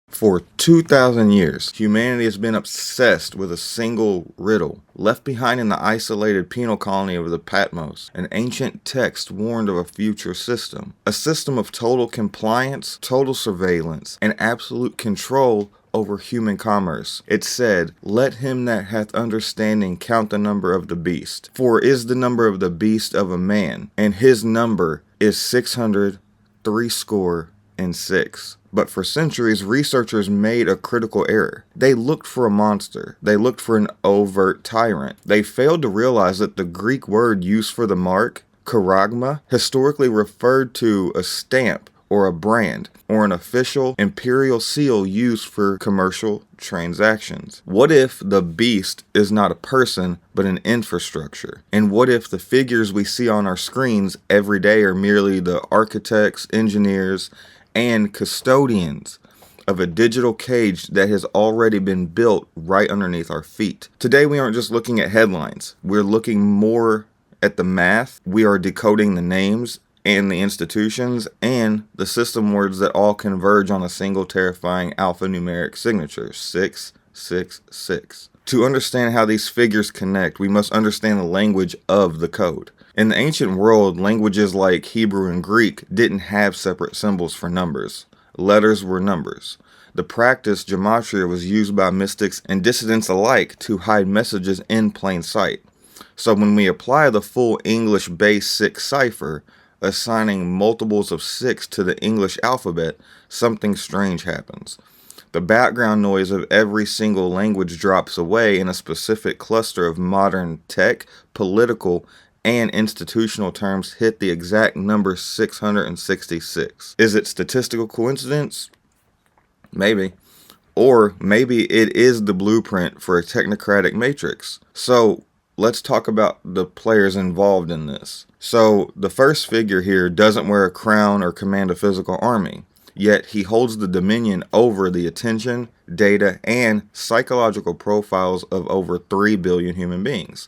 For 2,000 years, humanity has been obsessed with a single riddle. Left behind in the isolated penal colony of the Patmos, an ancient text warned of a future system. A system of total compliance, total surveillance, and absolute control over human commerce. It said, "Let him that hath understanding count the number of the beast. For is the number of the beast of a man, and his number is 666. But for centuries, researchers made a critical error. They looked for a monster. They looked for an overt tyrant. They failed to realize that the Greek word used for the mark, Charagma, historically referred to a stamp or a brand, or an official imperial seal used for commercial transactions. What if the beast is not a person, but an infrastructure? And what if the figures we see on our screens every day are merely the architects, engineers, and custodians of a digital cage that has already been built right underneath our feet? Today we aren't just looking at headlines. We're looking more at the math. We are decoding the names and the institutions and the system words that all converge on a single terrifying alphanumeric signature, 666. To understand how these figures connect, we must understand the language of the code. In the ancient world, languages like Hebrew and Greek didn't have separate symbols for numbers. Letters were numbers. The practice gematria was used by mystics and dissidents alike to hide messages in plain sight. So when we apply the full English base 6 cipher, assigning multiples of 6 to the English alphabet, something strange happens. The background noise of every single language drops away, and a specific cluster of modern tech, political, and institutional terms hit the exact number 666. Is it statistical coincidence? Maybe. Or maybe it is the blueprint for a technocratic matrix. So let's talk about the players involved in this. So the first figure here doesn't wear a crown or command a physical army, yet he holds the dominion over the attention, data, and psychological profiles of over 3 billion human beings.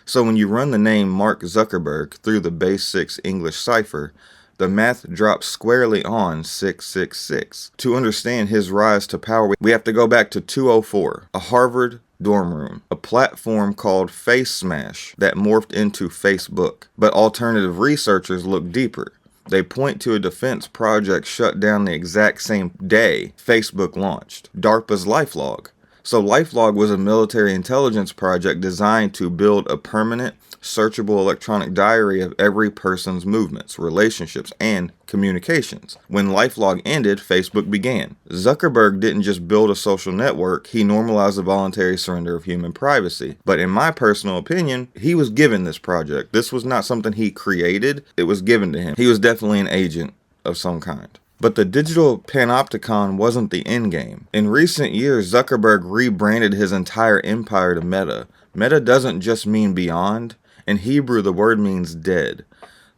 So when you run the name Mark Zuckerberg through the base 6 English cipher, the math drops squarely on 666. To understand his rise to power, we have to go back to 204, a Harvard dorm room, a platform called Face Smash that morphed into Facebook. But alternative researchers look deeper. They point to a defense project shut down the exact same day Facebook launched, DARPA's LifeLog. So LifeLog was a military intelligence project designed to build a permanent, searchable electronic diary of every person's movements, relationships, and communications. When LifeLog ended, Facebook began. Zuckerberg didn't just build a social network, he normalized the voluntary surrender of human privacy. But in my personal opinion, he was given this project. This was not something he created, it was given to him. He was definitely an agent of some kind. But the Digital Panopticon wasn't the endgame. In recent years, Zuckerberg rebranded his entire empire to Meta. Meta doesn't just mean beyond. In Hebrew, the word means dead.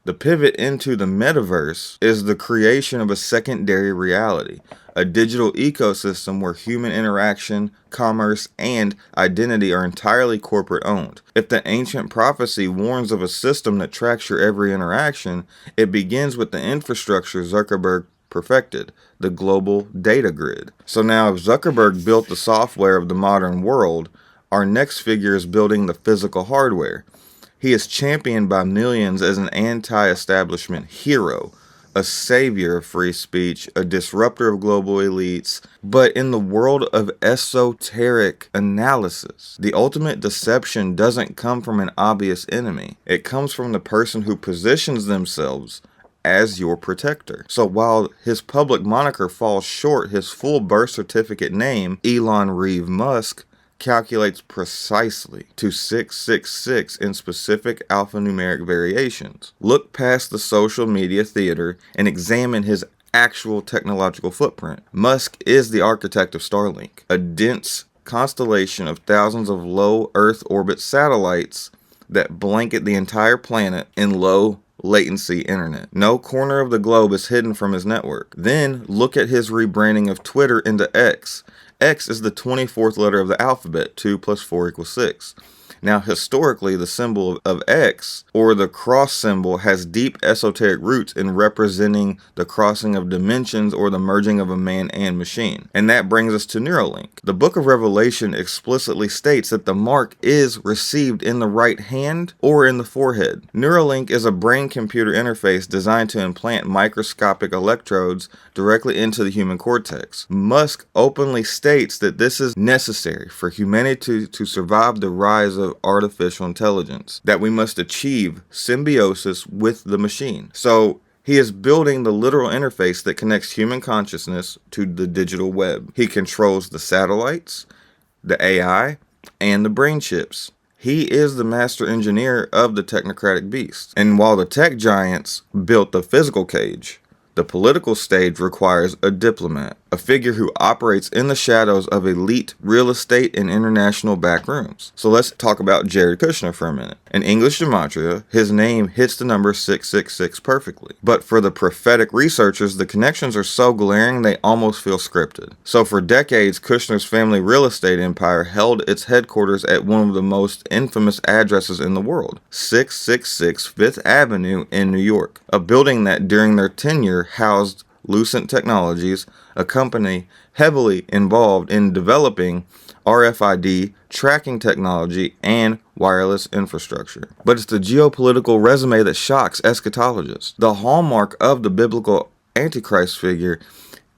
The pivot into the metaverse is the creation of a secondary reality, a digital ecosystem where human interaction, commerce, and identity are entirely corporate owned. If the ancient prophecy warns of a system that tracks your every interaction, it begins with the infrastructure Zuckerberg perfected, the global data grid. So now if Zuckerberg built the software of the modern world, our next figure is building the physical hardware. He is championed by millions as an anti-establishment hero, a savior of free speech, a disruptor of global elites. But in the world of esoteric analysis, the ultimate deception doesn't come from an obvious enemy. It comes from the person who positions themselves as your protector. So while his public moniker falls short, his full birth certificate name, Elon Reeve Musk, calculates precisely to 666 in specific alphanumeric variations. Look past the social media theater and examine his actual technological footprint. Musk is the architect of Starlink, a dense constellation of thousands of low Earth orbit satellites that blanket the entire planet in low latency internet. No corner of the globe is hidden from his network. Then look at his rebranding of Twitter into X. X is the 24th letter of the alphabet, 2 + 4 = 6. Now, historically, the symbol of X, or the cross symbol, has deep esoteric roots in representing the crossing of dimensions or the merging of a man and machine. And that brings us to Neuralink. The book of Revelation explicitly states that the mark is received in the right hand or in the forehead. Neuralink is a brain-computer interface designed to implant microscopic electrodes directly into the human cortex. Musk openly states that this is necessary for humanity to survive the rise of artificial intelligence, that we must achieve symbiosis with the machine. So he is building the literal interface that connects human consciousness to the digital web. He controls the satellites, the AI, and the brain chips. He is the master engineer of the technocratic beast. And while the tech giants built the physical cage, the political stage requires a diplomat, a figure who operates in the shadows of elite real estate and international backrooms. So let's talk about Jared Kushner for a minute. In English gematria, his name hits the number 666 perfectly. But for the prophetic researchers, the connections are so glaring they almost feel scripted. So for decades, Kushner's family real estate empire held its headquarters at one of the most infamous addresses in the world, 666 Fifth Avenue in New York, a building that during their tenure housed Lucent Technologies, a company heavily involved in developing RFID tracking technology and wireless infrastructure. But it's the geopolitical resume that shocks eschatologists. The hallmark of the biblical Antichrist figure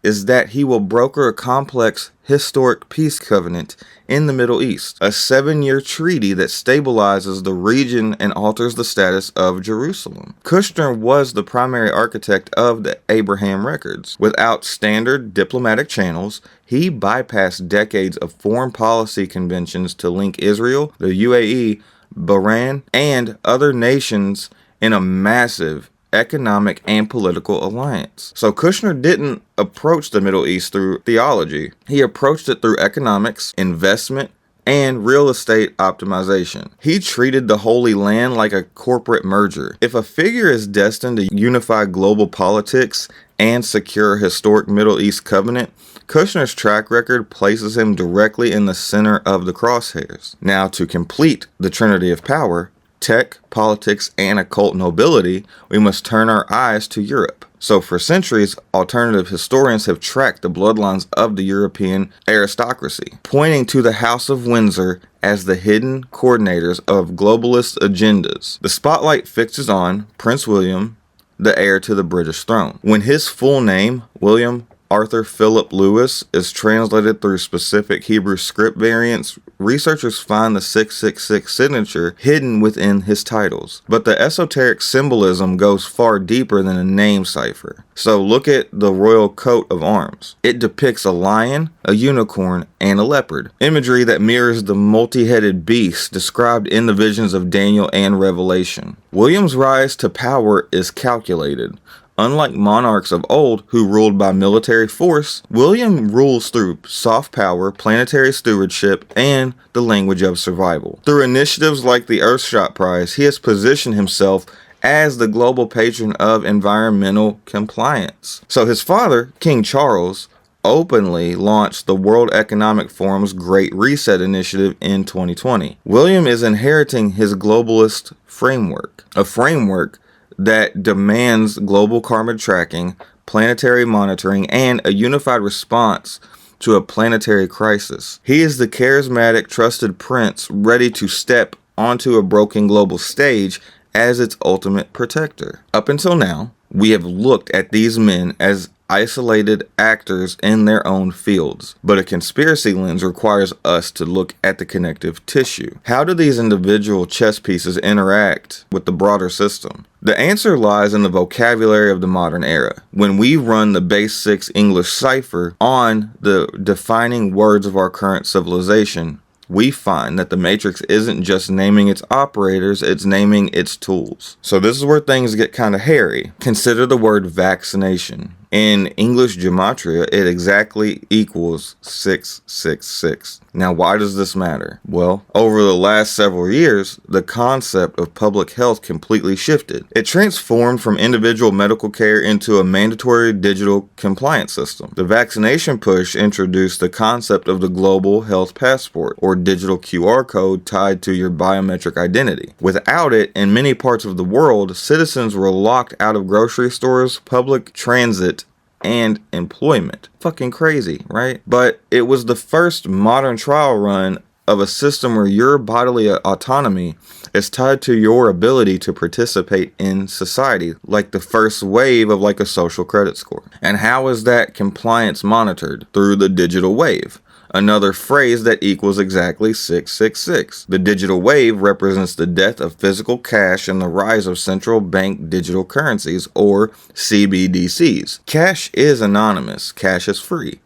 is that he will broker a complex historic peace covenant in the Middle East, a 7-year treaty that stabilizes the region and alters the status of Jerusalem. Kushner was the primary architect of the Abraham Records. Without standard diplomatic channels, he bypassed decades of foreign policy conventions to link Israel, the UAE, Bahrain, and other nations in a massive economic and political alliance. So Kushner didn't approach the Middle East through theology. He approached it through economics, investment, and real estate optimization. He treated the Holy Land like a corporate merger. If a figure is destined to unify global politics and secure a historic Middle East covenant, Kushner's track record places him directly in the center of the crosshairs. Now, to complete the trinity of power, tech, politics, and occult nobility, we must turn our eyes to Europe. So for centuries, alternative historians have tracked the bloodlines of the European aristocracy, pointing to the House of Windsor as the hidden coordinators of globalist agendas. The spotlight fixes on Prince William, the heir to the British throne. When his full name, William Arthur Philip Lewis, is translated through specific Hebrew script variants, researchers find the 666 signature hidden within his titles. But the esoteric symbolism goes far deeper than a name cipher. So look at the royal coat of arms. It depicts a lion, a unicorn, and a leopard, imagery that mirrors the multi-headed beast described in the visions of Daniel and Revelation. William's rise to power is calculated. Unlike monarchs of old who ruled by military force, William rules through soft power, planetary stewardship, and the language of survival. Through initiatives like the Earthshot Prize, he has positioned himself as the global patron of environmental compliance. So his father, King Charles, openly launched the World Economic Forum's Great Reset initiative in 2020. William is inheriting his globalist framework, a framework that demands global carbon tracking, planetary monitoring, and a unified response to a planetary crisis. He is the charismatic, trusted prince ready to step onto a broken global stage as its ultimate protector. Up until now, we have looked at these men as isolated actors in their own fields, but a conspiracy lens requires us to look at the connective tissue. How do these individual chess pieces interact with the broader system? The answer lies in the vocabulary of the modern era. When we run the base 6 English cipher on the defining words of our current civilization, we find that the Matrix isn't just naming its operators, it's naming its tools. So this is where things get kind of hairy. Consider the word vaccination. In English gematria, it exactly equals 666. Now, why does this matter? Well, over the last several years, the concept of public health completely shifted. It transformed from individual medical care into a mandatory digital compliance system. The vaccination push introduced the concept of the global health passport, or digital QR code tied to your biometric identity. Without it, in many parts of the world, citizens were locked out of grocery stores, public transit, and employment. Fucking crazy, right? But it was the first modern trial run of a system where your bodily autonomy is tied to your ability to participate in society, like the first wave of like a social credit score. And how is that compliance monitored? Through the digital wave. Another phrase that equals exactly 666. The digital wave represents the death of physical cash and the rise of Central Bank Digital Currencies, or CBDCs. Cash is anonymous. Cash is free.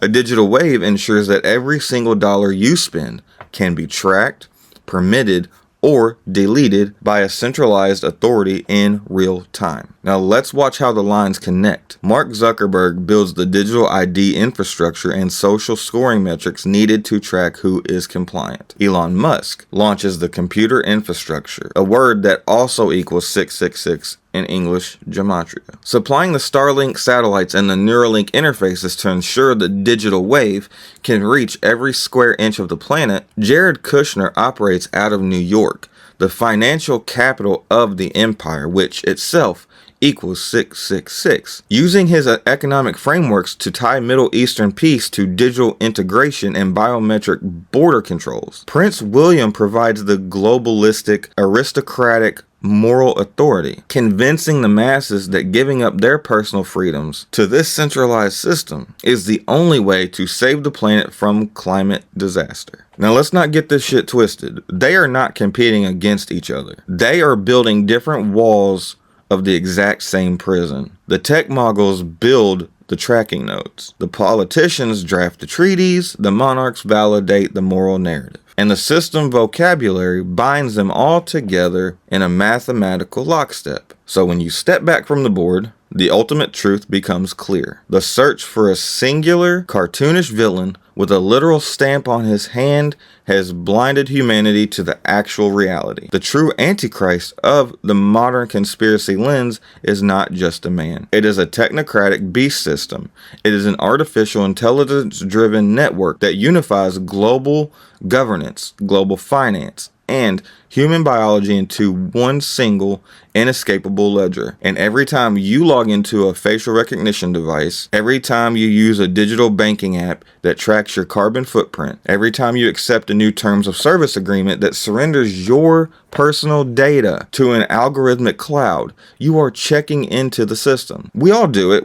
A digital wave ensures that every single dollar you spend can be tracked, permitted, or deleted by a centralized authority in real time. Now let's watch how the lines connect. Mark Zuckerberg builds the digital ID infrastructure and social scoring metrics needed to track who is compliant. Elon Musk launches the computer infrastructure, a word that also equals 666 in English gematria, supplying the Starlink satellites and the Neuralink interfaces to ensure the digital wave can reach every square inch of the planet. Jared Kushner operates out of New York, the financial capital of the empire, which itself equals 666, using his economic frameworks to tie Middle Eastern peace to digital integration and biometric border controls. Prince William provides the globalistic, aristocratic moral authority, convincing the masses that giving up their personal freedoms to this centralized system is the only way to save the planet from climate disaster. Now let's not get this shit twisted. They are not competing against each other. They are building different walls of the exact same prison. The tech moguls build the tracking nodes. The politicians draft the treaties. The monarchs validate the moral narrative. And the system vocabulary binds them all together in a mathematical lockstep. So when you step back from the board, the ultimate truth becomes clear. The search for a singular, cartoonish villain with a literal stamp on his hand has blinded humanity to the actual reality. The true Antichrist of the modern conspiracy lens is not just a man. It is a technocratic beast system. It is an artificial intelligence-driven network that unifies global governance, global finance, and human biology into one single inescapable ledger. And every time you log into a facial recognition device, every time you use a digital banking app that tracks your carbon footprint, every time you accept a new terms of service agreement that surrenders your personal data to an algorithmic cloud, you are checking into the system. We all do it.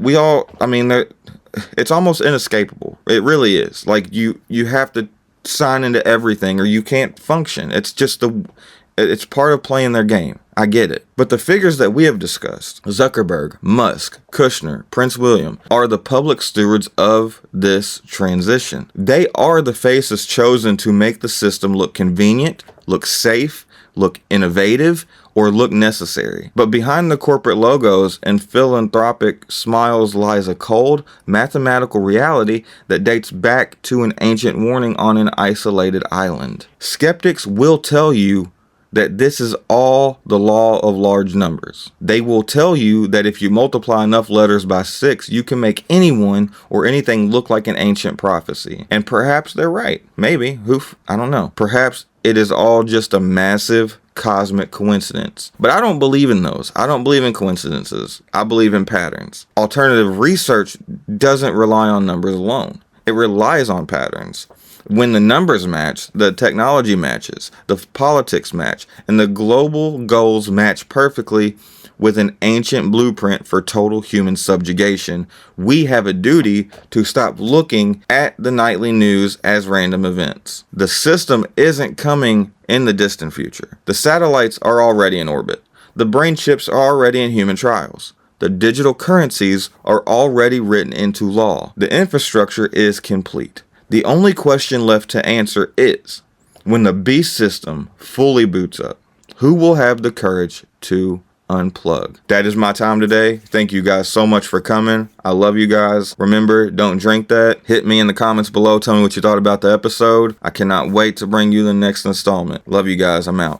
It's almost inescapable. It really is. Like you have to sign into everything or you can't function. It's part of playing their game. I get it. But the figures that we have discussed, Zuckerberg, Musk, Kushner, Prince William, are the public stewards of this transition. They are the faces chosen to make the system look convenient, look safe, look innovative, or look necessary. But behind the corporate logos and philanthropic smiles lies a cold, mathematical reality that dates back to an ancient warning on an isolated island. Skeptics will tell you that this is all the law of large numbers. They will tell you that if you multiply enough letters by 6, you can make anyone or anything look like an ancient prophecy. And perhaps they're right. Maybe. I don't know. Perhaps it is all just a massive cosmic coincidence. But I don't believe in those. I don't believe in coincidences. I believe in patterns. Alternative research doesn't rely on numbers alone. It relies on patterns. When the numbers match, the technology matches, the politics match, and the global goals match perfectly with an ancient blueprint for total human subjugation, we have a duty to stop looking at the nightly news as random events. The system isn't coming in the distant future. The satellites are already in orbit. The brain chips are already in human trials. The digital currencies are already written into law. The infrastructure is complete. The only question left to answer is, when the beast system fully boots up, who will have the courage to unplug. That is my time today. Thank you guys so much for coming. I love you guys. Remember, don't drink that. Hit me in the comments below. Tell me what you thought about the episode. I cannot wait to bring you the next installment. Love you guys. I'm out.